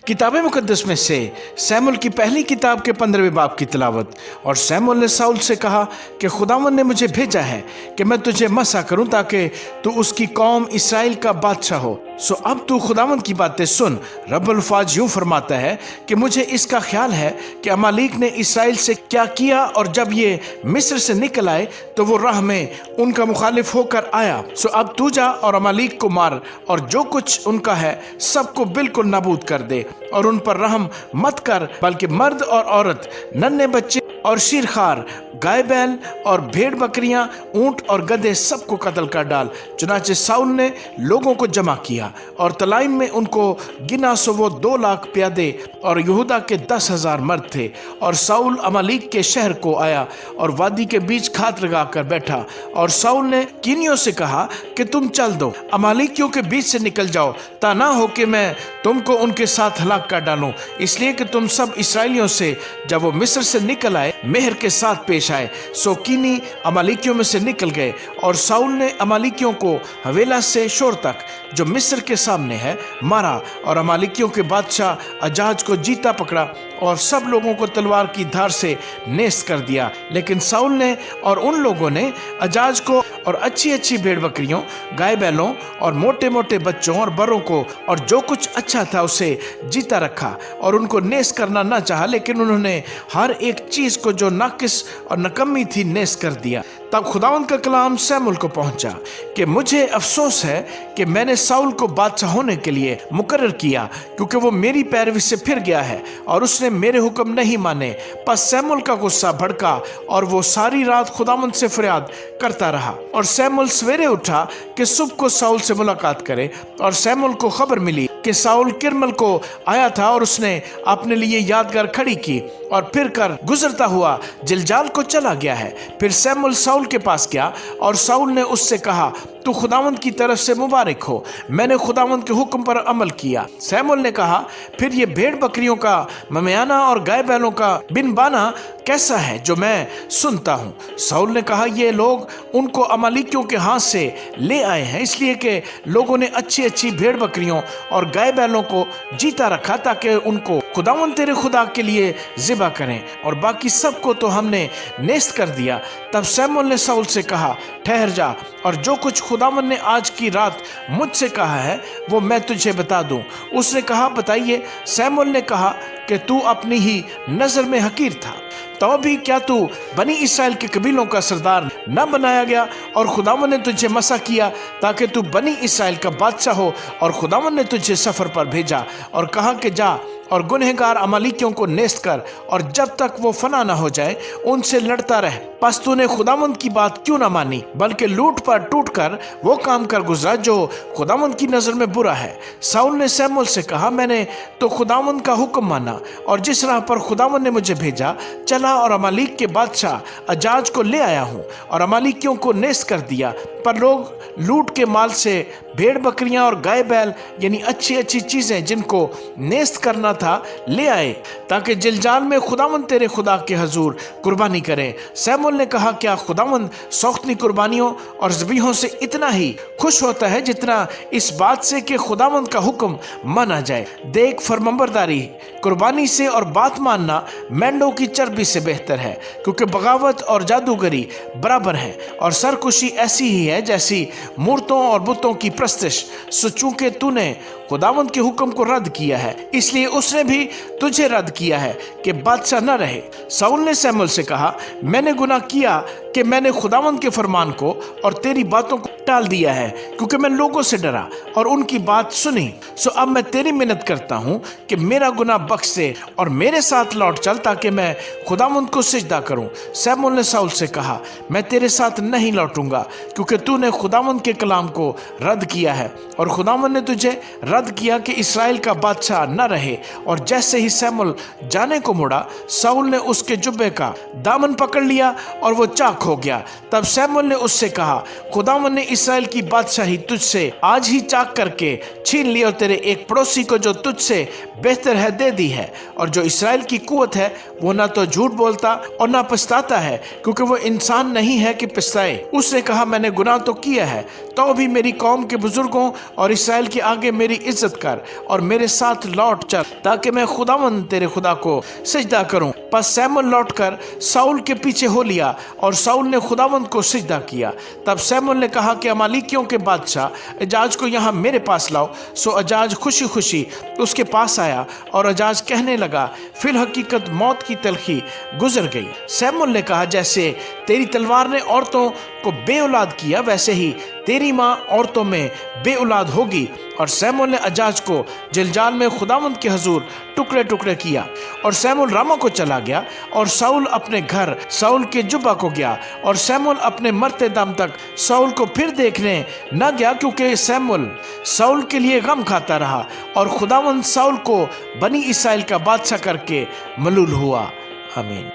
किताब मुकद्दस में से सैमुअल की पहली किताब के 15वें बाब की तिलावत। और सैमुअल ने साउल से कहा कि खुदावंद ने मुझे भेजा है कि मैं तुझे मसा करूं ताकि तू उसकी कौम इसराइल का बादशाह हो। सो अब तू खुदावंद की बातें सुन। रब्बुल फाज यूं फरमाता है कि मुझे इसका ख्याल है कि अमालीक ने इसराइल से क्या किया, और जब ये मिस्र से निकल आए तो वो राह में उनका मुखालिफ होकर आया। सो अब तू जा और अमालीक को मार, और जो कुछ उनका है सबको बिल्कुल नाबूद कर दे, और उन पर रहम मत कर, बल्कि मर्द और औरत, नन्हे बच्चे और शीरखार, गाय बैल और भेड़ बकरियां, ऊंट और गधे सबको कत्ल कर डाल। चुनाचे साउल ने लोगों को जमा किया और तलाइम में उनको गिना, सो वो 2 लाख प्यादे और यहूदा के 10,000 मर्द थे। और साउल अमालीक के शहर को आया और वादी के बीच घात लगा कर बैठा। और साउल ने कीनियों से कहा कि तुम चल दो, अमालीकियों के बीच से निकल जाओ, ता ना हो कि मैं तुमको उनके साथ हलाक कर डालूं। इसलिए कि तुम सब इसराइलियों से जब वो मिस्र से निकल आए मेहर के साथ पेश आए। सो कीनी अमालीकियों में से निकल गए, और साउल ने अमालीकियों को हवेला से शोर तक जो मिस्र के सामने है मारा, और अमालीकियों के बादशाह अजाज को जीता पकड़ा और सब लोगों को तलवार की धार से नेस्त कर दिया। लेकिन साउल ने और उन लोगों ने अजाज को और अच्छी अच्छी भेड़ बकरियों, गाय बैलों और मोटे मोटे बच्चों और बरों को और जो कुछ अच्छा था उसे जीता रखा, और उनको नेस्त करना ना चाहा, लेकिन उन्होंने हर एक चीज को जो नाकिस और नकम्मी थी नेस्त कर दिया। तब खुदावंद का कलाम सैमुअल को पहुंचा कि मुझे अफसोस है कि मैंने साउल को बादशाह होने के लिए मुकर्रर किया, क्योंकि वो मेरी पैरवी से फिर गया है और उसने मेरे हुक्म नहीं माने। पर सैमुअल का गुस्सा भड़का और वो सारी रात खुदावंद से फरियाद करता रहा। और सैमुअल सवेरे उठा कि सुबह को साउल से मुलाकात करे, और सैमुअल को खबर मिली कि साउल किरमल को आया था, और उसने अपने लिए यादगार खड़ी की और फिर कर गुजरता हुआ जिलजाल को चला गया है। फिर सैमुअल साउल के पास गया, और साउल ने उससे कहा, तू खुदावंद की तरफ से मुबारक हो, मैंने खुदावंद के हुक्म पर अमल किया। सैमुअल ने कहा, फिर ये भेड़ बकरियों का ममियाना और गाय बैलों का बिनबाना कैसा है जो मैं सुनता हूँ? साउल ने कहा, ये लोग उनको अमालीकियों के हाथ से ले आए हैं, इसलिए कि लोगों ने अच्छी अच्छी भेड़ बकरियों और गाय बैलों को जीता रखा ताकि उनको खुदावंद तेरे खुदा के लिए ज़िबा करें, और बाकी सबको तो हमने नेस्त कर दिया। तब सैमुअल ने साउल से कहा, ठहर जा, और जो कुछ खुदावंद ने आज की रात मुझसे कहा है वो मैं तुझे बता दूं। उसने कहा, बताइए। सैमुअल ने कहा कि तू अपनी ही नजर में हकीर था, तो भी क्या तू बनी इसराइल के कबीलों का सरदार न बनाया गया? और खुदावंद ने तुझे मसा किया ताकि तू बनी इसराइल का बादशाह हो, और खुदावंद ने तुझे सफर पर भेजा और कहा कि जा और गुनहगार अमालीकियों को नेस्त कर, और जब तक वो फना न हो जाए उनसे लड़ता रह। बस तूने खुदावंद की बात क्यों न मानी, बल्कि लूट पर टूट कर वो काम कर गुजरा जो खुदावंद की नजर में बुरा है। साउल ने सैमुअल से कहा, मैंने तो खुदावंद का हुक्म माना और जिस राह पर खुदावंद ने मुझे भेजा चला, और अमालीक के बादशाह अजाज को ले आया हूँ और अमालीकियों को नेस्त कर दिया। पर लोग लूट के माल से भेड़ बकरियां और गाय बैल यानी अच्छी अच्छी चीजें जिनको नेस्त करना था ले आए, ताकि जिलजाल में खुदावंद तेरे खुदा के हजूर कुर्बानी करें। सैमुअल ने कहा, क्या खुदावंद सौख्तनी कुर्बानियों और ज़बीहों से इतना ही खुश होता है जितना इस बात से कि खुदावंद का हुक्म माना जाए? देख, फरमाबरदारी कुर्बानी से और बात मानना मेंढों की चर्बी से बेहतर है, क्योंकि बगावत और जादूगरी बराबर है, और सरकुशी ऐसी ही है जैसी मूर्तों और बुतों की प्रस्तिश। सो चूंकि तूने खुदावंद के हुक्म को रद्द किया है, इसलिए उसने भी तुझे रद्द किया है कि बादशाह न रहे। साउल ने सैमुअल से कहा, मैंने गुनाह किया कि मैंने खुदावंद के फरमान को और तेरी बातों को टाल दिया है, क्योंकि मैं लोगों से डरा और उनकी बात सुनी। सो अब मैं तेरी मिन्नत करता हूँ कि मेरा गुनाह बख्श दे और मेरे साथ लौट चल, ताकि मैं खुदावंद को सिजदा करूँ। सैमुअल ने साउल से कहा, मैं तेरे साथ नहीं लौटूंगा, क्योंकि तूने खुदावंद के कलाम को रद्द किया है, और खुदावंद ने तुझे रद्द किया कि इसराइल का बादशाह न रहे। और जैसे ही सैमुअल जाने को मुड़ा, साउल ने उसके जुब्बे का दामन पकड़ लिया और वो चाक हो गया। तब सैमुअल ने उससे कहा, खुदावंद ने इसराइल की बादशाही तुझसे आज ही चाक करके छीन ली, और तेरे एक पड़ोसी को जो तुझसे बेहतर है दे दी है। और जो इसराइल की कुवत है वो ना तो झूठ बोलता और ना पछताता है, क्योंकि वो इंसान नहीं है कि पछताए। उसने कहा, मैंने गुनाह तो किया है, तो भी मेरी कौम के बुजुर्गों और इसराइल के आगे मेरी عزت کر اور میرے ساتھ لوٹ چل تاکہ میں خداوند تیرے خدا کو سجدہ کروں۔ پس سیموئیل لوٹ کر ساؤل کے پیچھے ہو لیا اور ساؤل نے خداوند کو سجدہ کیا۔ تب سیموئیل نے کہا کہ امالیکیوں کے بادشاہ اجاج کو یہاں میرے پاس لاؤ۔ سو اجاج خوشی خوشی اس کے پاس آیا اور اجاج کہنے لگا، فی الحقیقت موت کی تلخی گزر گئی۔ سیموئیل نے کہا، جیسے تیری تلوار نے عورتوں کو بے اولاد کیا ویسے ہی تیری ماں عورتوں میں بے اولاد ہوگی۔ اور سیموئیل نے اجاج کو جلجال میں خداوند کے حضور ٹکڑے ٹکڑے کیا۔ اور سیموئیل راما کو چلا گیا اور ساؤل اپنے گھر ساؤل کے جبہ کو گیا۔ اور سیموئیل اپنے مرتے دم تک ساؤل کو پھر دیکھنے نہ گیا، کیونکہ سیموئیل ساؤل کے لیے غم کھاتا رہا اور خداوند ساؤل کو بنی اسرائیل کا بادشاہ کر کے ملول ہوا۔ آمین۔